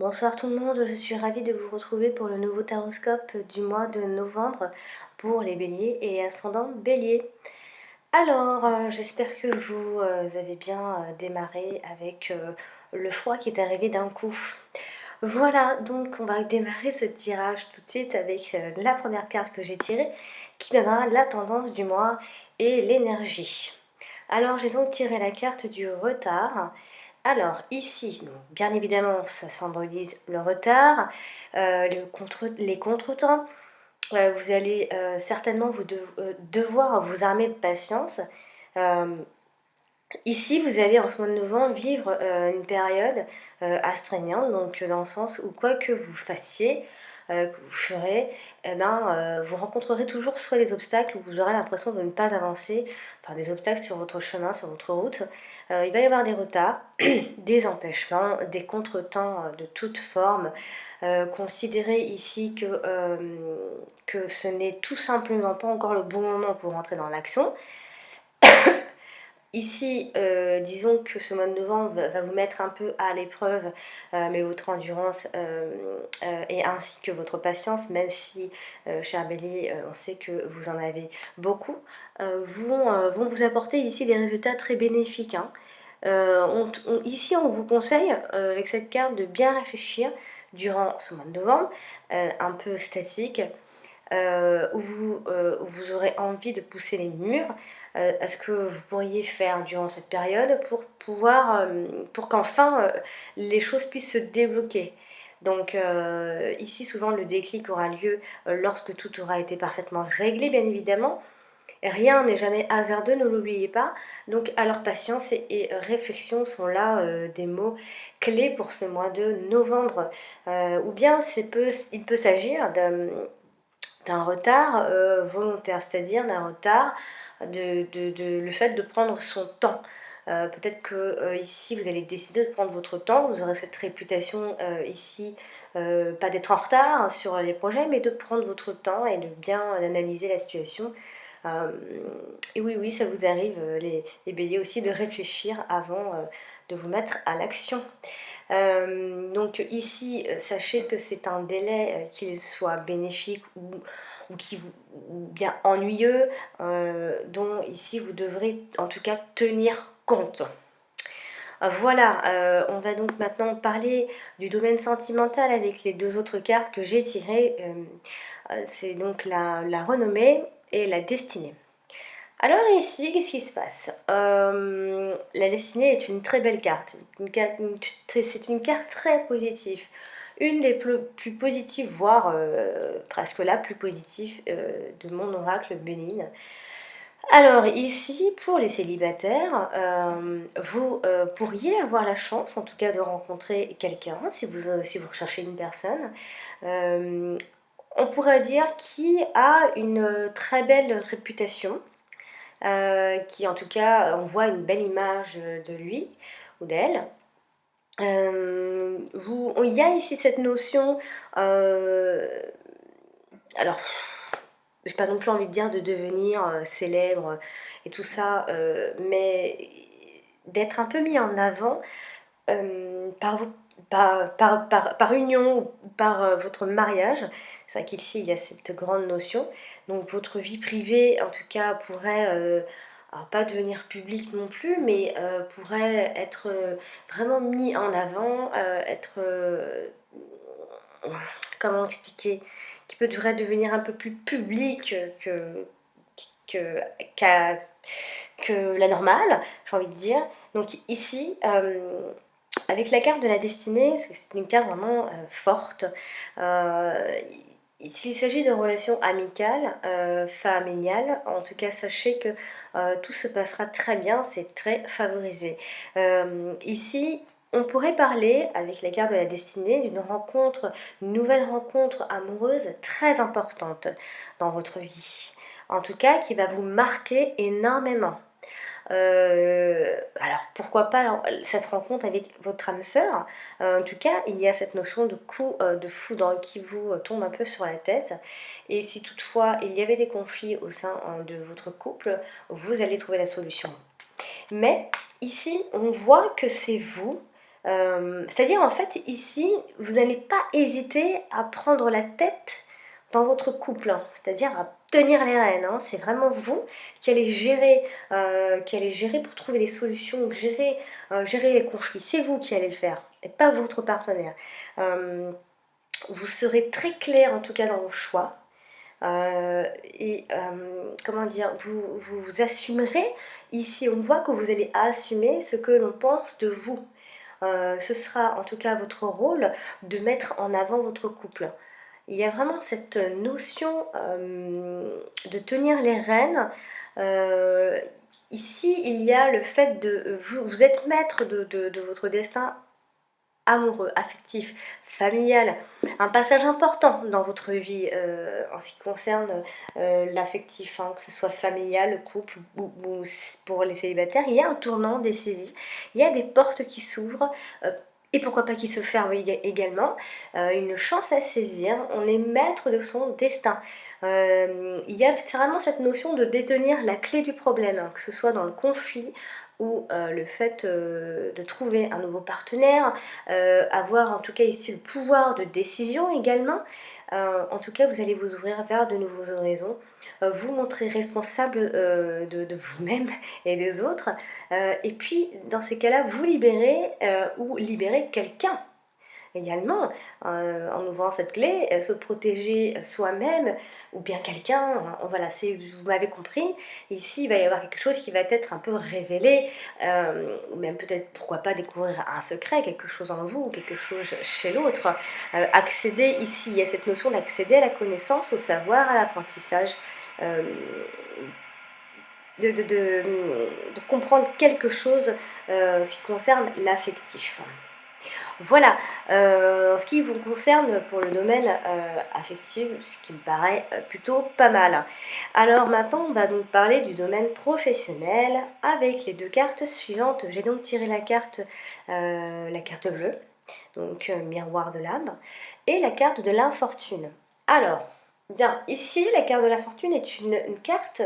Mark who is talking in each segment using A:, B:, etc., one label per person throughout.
A: Bonsoir tout le monde, je suis ravie de vous retrouver pour le nouveau taroscope du mois de novembre pour les béliers et les ascendants béliers. Alors, j'espère que vous avez bien démarré avec le froid qui est arrivé d'un coup. Voilà, donc on va démarrer ce tirage tout de suite avec la première carte que j'ai tirée qui donnera la tendance du mois et l'énergie. Alors j'ai donc tiré la carte du retard. Alors ici, donc, bien évidemment, ça symbolise le retard, les contretemps. Vous allez certainement devoir vous armer de patience. Euh, Ici, vous allez en ce mois de novembre vivre une période astreignante, donc dans le sens où quoi que vous fassiez, que vous ferez, vous rencontrerez toujours soit des obstacles où vous aurez l'impression de ne pas avancer, enfin des obstacles sur votre chemin, sur votre route. Il va y avoir des retards, des empêchements, des contretemps de toute forme. Considérez ici que ce n'est tout simplement pas encore le bon moment pour entrer dans l'action. Ici, disons que ce mois de novembre va vous mettre un peu à l'épreuve, mais votre endurance et ainsi que votre patience, même si, cher Bélier, on sait que vous en avez beaucoup, vont vous apporter ici des résultats très bénéfiques, hein. Ici, on vous conseille, avec cette carte, de bien réfléchir durant ce mois de novembre, un peu statique, où vous aurez envie de pousser les murs, à ce que vous pourriez faire durant cette période pour qu'enfin les choses puissent se débloquer. Donc ici souvent le déclic aura lieu lorsque tout aura été parfaitement réglé, bien évidemment. Rien n'est jamais hasardeux, ne l'oubliez pas. Donc alors patience et réflexion sont là des mots clés pour ce mois de novembre. Ou bien il peut s'agir d'un retard volontaire, c'est-à-dire d'un retard le fait de prendre son temps. Peut-être que ici vous allez décider de prendre votre temps, vous aurez cette réputation ici, pas d'être en retard sur les projets, mais de prendre votre temps et de bien analyser la situation. Et oui, oui, ça vous arrive, les béliers aussi, de réfléchir avant de vous mettre à l'action. Donc ici, sachez que c'est un délai, qu'il soit bénéfique ou bien ennuyeux, dont ici vous devrez en tout cas tenir compte. Voilà, on va donc maintenant parler du domaine sentimental avec les deux autres cartes que j'ai tirées. C'est donc la renommée et la destinée. Alors ici, qu'est-ce qui se passe? La destinée est une très belle carte. C'est une carte très positive. Une des plus positives, voire presque la plus positive de mon oracle Béline. Alors ici, pour les célibataires, vous pourriez avoir la chance, en tout cas, de rencontrer quelqu'un, si vous recherchez une personne. Euh, on pourrait dire qui a une très belle réputation, qui en tout cas envoie une belle image de lui ou d'elle. Il y a ici cette notion, alors j'ai pas non plus envie de dire de devenir célèbre et tout ça, mais d'être un peu mis en avant par union ou par votre mariage. C'est vrai qu'ici il y a cette grande notion. Donc votre vie privée en tout cas pourrait, alors pas devenir publique non plus, mais pourrait être vraiment mis en avant, comment expliquer, qui devrait devenir un peu plus public que, qu'à- que la normale, j'ai envie de dire. Donc ici, avec la carte de la destinée, c'est une carte vraiment forte. Euh, S'il s'agit de relations amicales, familiales, en tout cas sachez que tout se passera très bien, c'est très favorisé. Ici, on pourrait parler, avec la carte de la destinée, une nouvelle rencontre amoureuse très importante dans votre vie. En tout cas, qui va vous marquer énormément. Alors pourquoi pas cette rencontre avec votre âme sœur. En tout cas, il y a cette notion de coup de foudre qui vous tombe un peu sur la tête. Et si toutefois il y avait des conflits au sein de votre couple, vous allez trouver la solution. Mais ici, on voit que c'est vous C'est-à-dire en fait ici, vous n'allez pas hésiter à prendre la tête dans votre couple, hein, c'est-à-dire à tenir les rênes, hein. C'est vraiment vous qui allez gérer pour trouver des solutions, gérer les conflits. C'est vous qui allez le faire et pas votre partenaire. Euh, Vous serez très clair en tout cas dans vos choix. Comment dire, vous assumerez, ici on voit que vous allez assumer ce que l'on pense de vous. Ce sera en tout cas votre rôle de mettre en avant votre couple. Il y a vraiment cette notion de tenir les rênes. Euh, Ici, il y a le fait de... Vous êtes maître de votre destin amoureux, affectif, familial, un passage important dans votre vie en ce qui concerne l'affectif, hein, que ce soit familial, le couple ou pour les célibataires, il y a un tournant décisif, il y a des portes qui s'ouvrent. Et pourquoi pas qui se ferment également, une chance à saisir, on est maître de son destin. Il y a vraiment cette notion de détenir la clé du problème, hein, que ce soit dans le conflit ou le fait de trouver un nouveau partenaire, avoir en tout cas ici le pouvoir de décision également. En tout cas, vous allez vous ouvrir vers de nouveaux horizons, vous montrer responsable de vous-même et des autres, et puis dans ces cas-là, vous libérer ou libérer quelqu'un également, en ouvrant cette clé, se protéger soi-même ou bien quelqu'un, voilà, vous m'avez compris, ici il va y avoir quelque chose qui va être un peu révélé, ou même peut-être pourquoi pas découvrir un secret, quelque chose en vous, quelque chose chez l'autre, accéder ici, il y a cette notion d'accéder à la connaissance, au savoir, à l'apprentissage, euh, de comprendre quelque chose ce qui concerne l'affectif. Voilà, en ce qui vous concerne pour le domaine affectif, ce qui me paraît plutôt pas mal. Alors maintenant, on va donc parler du domaine professionnel avec les deux cartes suivantes. J'ai donc tiré la carte bleue, donc miroir de l'âme, et la carte de l'infortune. Alors, bien, ici, la carte de la fortune est une carte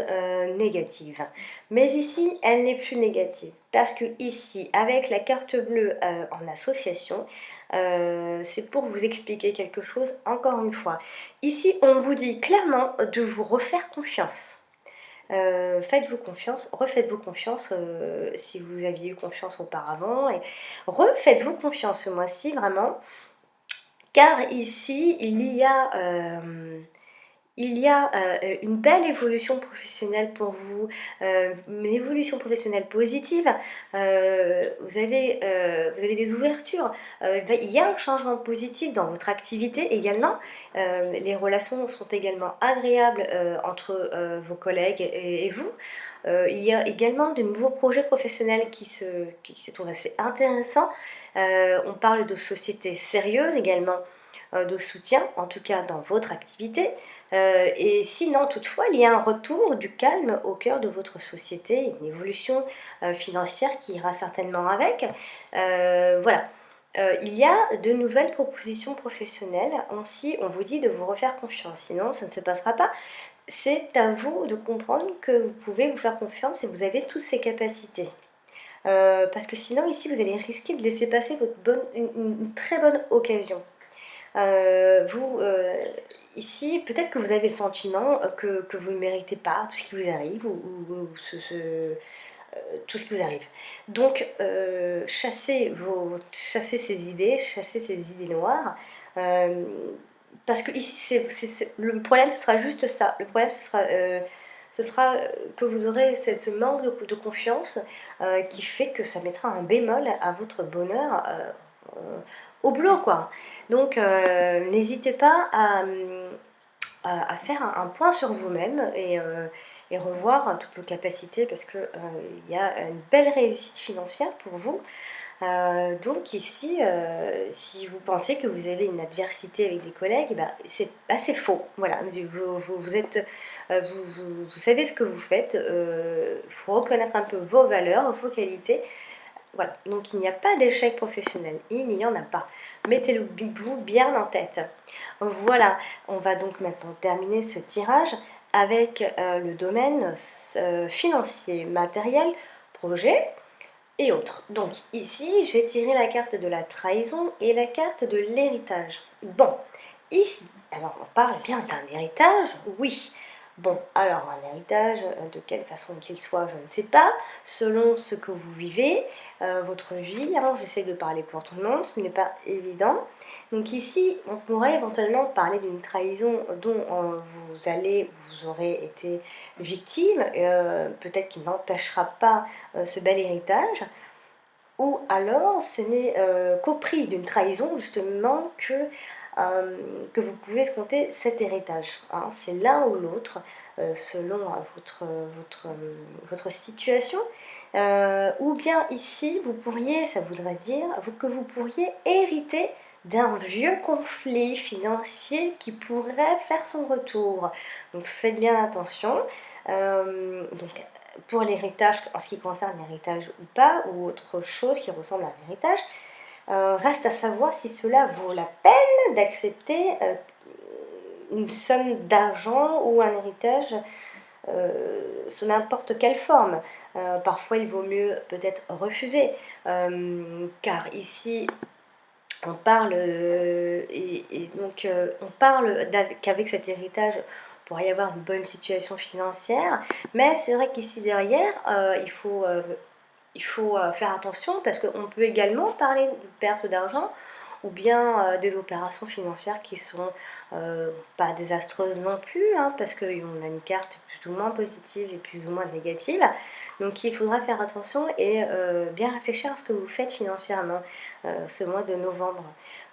A: négative. Mais ici, elle n'est plus négative. Parce que ici, avec la carte bleue en association, c'est pour vous expliquer quelque chose encore une fois. Ici, on vous dit clairement de vous refaire confiance. Faites-vous confiance, refaites-vous confiance si vous aviez eu confiance auparavant. Et refaites-vous confiance ce mois-ci, vraiment. Car ici, il y a une belle évolution professionnelle pour vous, une évolution professionnelle positive. Vous avez des ouvertures. Il y a un changement positif dans votre activité également. Les relations sont également agréables entre vos collègues et vous. Il y a également de nouveaux projets professionnels qui se trouvent assez intéressants. On parle de sociétés sérieuses également, de soutien, en tout cas dans votre activité. Et sinon, toutefois, il y a un retour du calme au cœur de votre société, une évolution financière qui ira certainement avec. Voilà. Il y a de nouvelles propositions professionnelles. Ainsi, on vous dit de vous refaire confiance, sinon ça ne se passera pas. C'est à vous de comprendre que vous pouvez vous faire confiance et vous avez toutes ces capacités. Parce que sinon, ici, vous allez risquer de laisser passer une très bonne occasion. Vous, ici, peut-être que vous avez le sentiment que vous ne méritez pas tout ce qui vous arrive ou tout ce qui vous arrive. Donc, chassez chassez ces idées noires. euh, Parce que ici, le problème, ce sera juste ça. Le problème, ce sera que vous aurez cette manque de confiance qui fait que ça mettra un bémol à votre bonheur au boulot, quoi. Donc, n'hésitez pas à faire un point sur vous-même et revoir toutes vos capacités parce que il y a une belle réussite financière pour vous. Donc ici, si vous pensez que vous avez une adversité avec des collègues, eh ben, c'est assez faux. Voilà, vous savez ce que vous faites. Il faut reconnaître un peu vos valeurs, vos qualités. Voilà, donc il n'y a pas d'échec professionnel, il n'y en a pas. Mettez-le-vous bien en tête. Voilà, on va donc maintenant terminer ce tirage avec le domaine financier, matériel, projet. et autres. Donc ici, j'ai tiré la carte de la trahison et la carte de l'héritage. Bon, ici, alors on parle bien d'un héritage, oui. Bon, alors un héritage, de quelle façon qu'il soit, je ne sais pas, selon ce que vous vivez, votre vie, hein, j'essaie de parler pour tout le monde, ce n'est pas évident. Donc ici, on pourrait éventuellement parler d'une trahison dont vous aurez été victime, peut-être qu'il n'empêchera pas ce bel héritage, ou alors ce n'est qu'au prix d'une trahison justement que vous pouvez escompter cet héritage, hein. C'est l'un ou l'autre, selon votre situation. Ou bien ici, vous pourriez, ça voudrait dire que vous pourriez hériter d'un vieux conflit financier qui pourrait faire son retour. Donc faites bien attention. Donc pour l'héritage, en ce qui concerne l'héritage ou pas, ou autre chose qui ressemble à un héritage, reste à savoir si cela vaut la peine d'accepter une somme d'argent ou un héritage sous n'importe quelle forme. Parfois, il vaut mieux peut-être refuser, car ici, on parle, on parle qu'avec cet héritage, il pourrait y avoir une bonne situation financière, mais c'est vrai qu'ici derrière, il faut faire attention parce qu'on peut également parler de perte d'argent ou bien des opérations financières qui sont pas désastreuses non plus, hein, parce qu'on a une carte plus ou moins positive et plus ou moins négative. Donc il faudra faire attention et bien réfléchir à ce que vous faites financièrement ce mois de novembre.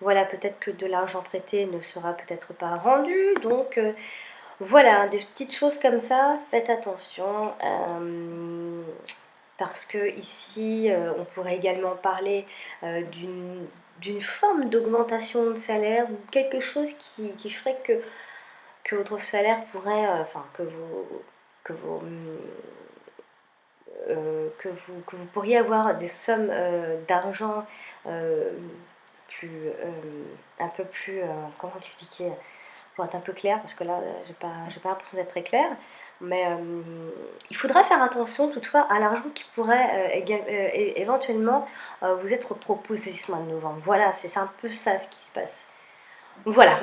A: Voilà, peut-être que de l'argent prêté ne sera peut-être pas rendu, donc voilà, des petites choses comme ça, faites attention. Parce que ici, on pourrait également parler d'une forme d'augmentation de salaire ou quelque chose qui ferait que votre salaire pourrait, enfin que vous pourriez avoir des sommes d'argent euh, un peu plus, comment expliquer, pour être un peu clair, parce que là, j'ai pas l'impression d'être très claire, mais il faudra faire attention toutefois à l'argent qui pourrait éventuellement vous être proposé ce mois de novembre. Voilà, c'est un peu ça ce qui se passe. Voilà.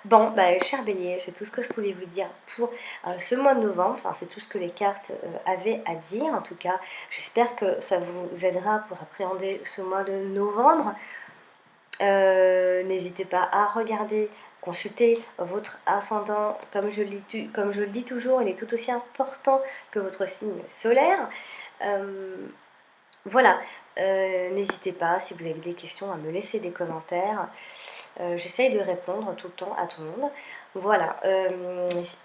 A: Bon, bah, cher Bélier, c'est tout ce que je pouvais vous dire pour ce mois de novembre. Enfin, c'est tout ce que les cartes avaient à dire. En tout cas, j'espère que ça vous aidera pour appréhender ce mois de novembre. N'hésitez pas à regarder, consulter votre ascendant. Comme je le dis toujours, il est tout aussi important que votre signe solaire. Voilà, n'hésitez pas, si vous avez des questions, à me laisser des commentaires. J'essaye de répondre tout le temps à tout le monde. Voilà,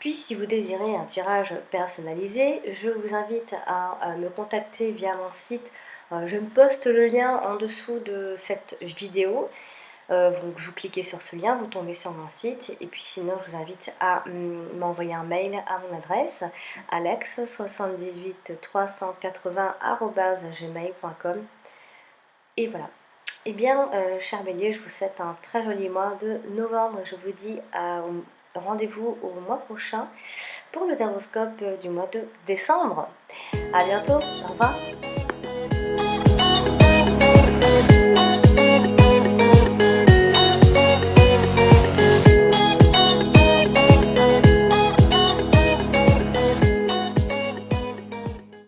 A: puis si vous désirez un tirage personnalisé, je vous invite à me contacter via mon site. Je me poste le lien en dessous de cette vidéo. Donc vous cliquez sur ce lien, vous tombez sur mon site, et puis sinon je vous invite à m'envoyer un mail à mon adresse alex78380@gmail.com. Et voilà. Eh bien, cher Bélier, je vous souhaite un très joli mois de novembre. Je vous dis rendez-vous au mois prochain pour le taroscope du mois de décembre. À bientôt, au revoir.